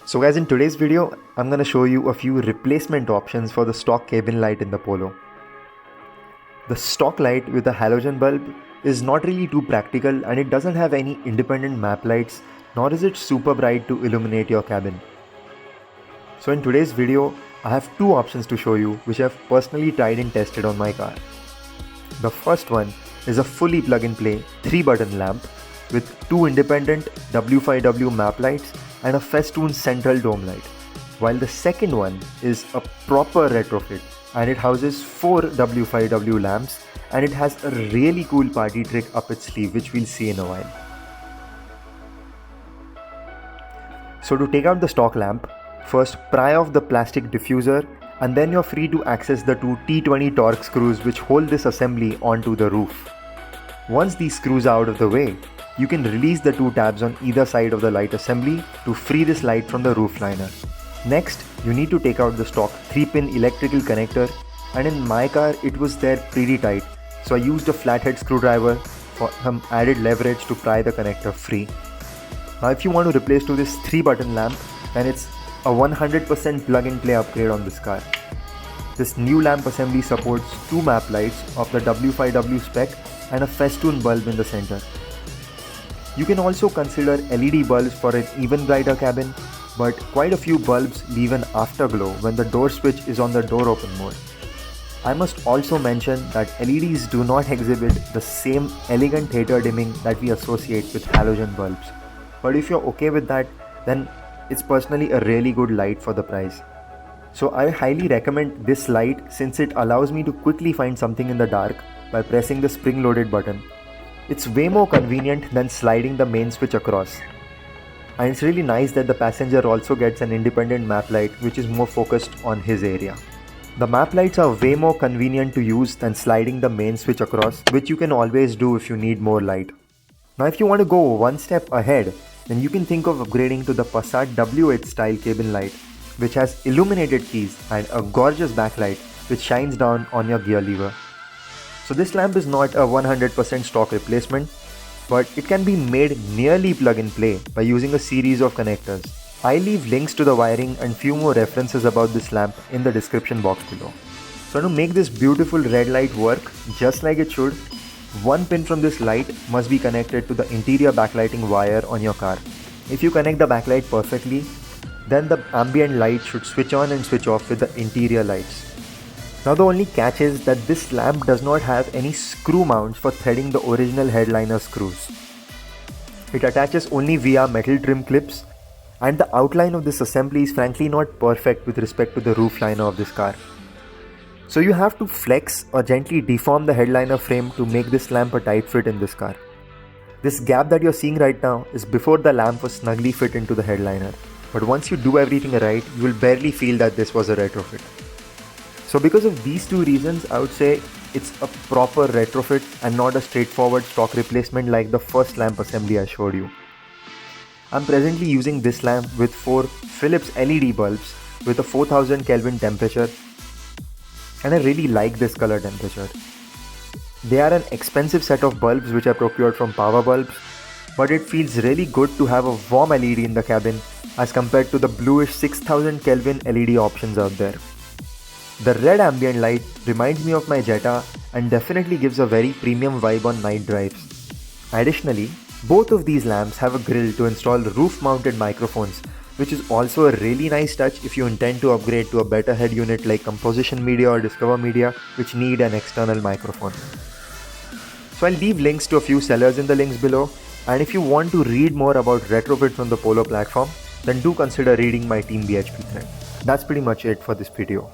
So guys, in today's video, I'm going to show you a few replacement options for the stock cabin light in the Polo. The stock light with a halogen bulb is not really too practical, and it doesn't have any independent map lights, nor is it super bright to illuminate your cabin. So in today's video, I have two options to show you which I've personally tried and tested on my car. The first one is a fully plug-and-play 3-button lamp with two independent W5W map lights and a festoon central dome light, while the second one is a proper retrofit and it houses 4 W5W lamps and it has a really cool party trick up its sleeve which we'll see in a while. So to take out the stock lamp, first pry off the plastic diffuser and then you're free to access the two T20 Torx screws which hold this assembly onto the roof. Once these screws are out of the way, you can release the two tabs on either side of the light assembly to free this light from the roof liner. Next, you need to take out the stock 3-pin electrical connector, and in my car it was there pretty tight, so I used a flathead screwdriver for some added leverage to pry the connector free. Now if you want to replace to this 3-button lamp, then it's a 100% plug-and-play upgrade on this car. This new lamp assembly supports two map lights of the W5W spec and a festoon bulb in the center. You can also consider LED bulbs for an even brighter cabin, but quite a few bulbs leave an afterglow when the door switch is on the door open mode. I must also mention that LEDs do not exhibit the same elegant theater dimming that we associate with halogen bulbs. But if you're okay with that, then it's personally a really good light for the price. So I highly recommend this light since it allows me to quickly find something in the dark by pressing the spring-loaded button. It's way more convenient than sliding the main switch across. And it's really nice that the passenger also gets an independent map light which is more focused on his area. The map lights are way more convenient to use than sliding the main switch across, which you can always do if you need more light. Now if you want to go one step ahead, then you can think of upgrading to the Passat W8 style cabin light, which has illuminated keys and a gorgeous backlight which shines down on your gear lever. So this lamp is not a 100% stock replacement, but it can be made nearly plug and play by using a series of connectors. I leave links to the wiring and few more references about this lamp in the description box below. So to make this beautiful red light work just like it should, one pin from this light must be connected to the interior backlighting wire on your car. If you connect the backlight perfectly, then the ambient light should switch on and switch off with the interior lights. Now the only catch is that this lamp does not have any screw mounts for threading the original headliner screws. It attaches only via metal trim clips, and the outline of this assembly is frankly not perfect with respect to the roof liner of this car. So you have to flex or gently deform the headliner frame to make this lamp a tight fit in this car. This gap that you're seeing right now is before the lamp was snugly fit into the headliner. But once you do everything right, you will barely feel that this was a retrofit. So because of these two reasons, I would say it's a proper retrofit and not a straightforward stock replacement like the first lamp assembly I showed you. I'm presently using this lamp with 4 Philips LED bulbs with a 4000 Kelvin temperature, and I really like this color temperature. They are an expensive set of bulbs which I procured from Power Bulbs, but it feels really good to have a warm LED in the cabin as compared to the bluish 6000 Kelvin LED options out there. The red ambient light reminds me of my Jetta and definitely gives a very premium vibe on night drives. Additionally, both of these lamps have a grill to install roof-mounted microphones, which is also a really nice touch if you intend to upgrade to a better head unit like Composition Media or Discover Media, which need an external microphone. So I'll leave links to a few sellers in the links below, and if you want to read more about retrofits on the Polo platform, then do consider reading my TBHP thread. That's pretty much it for this video.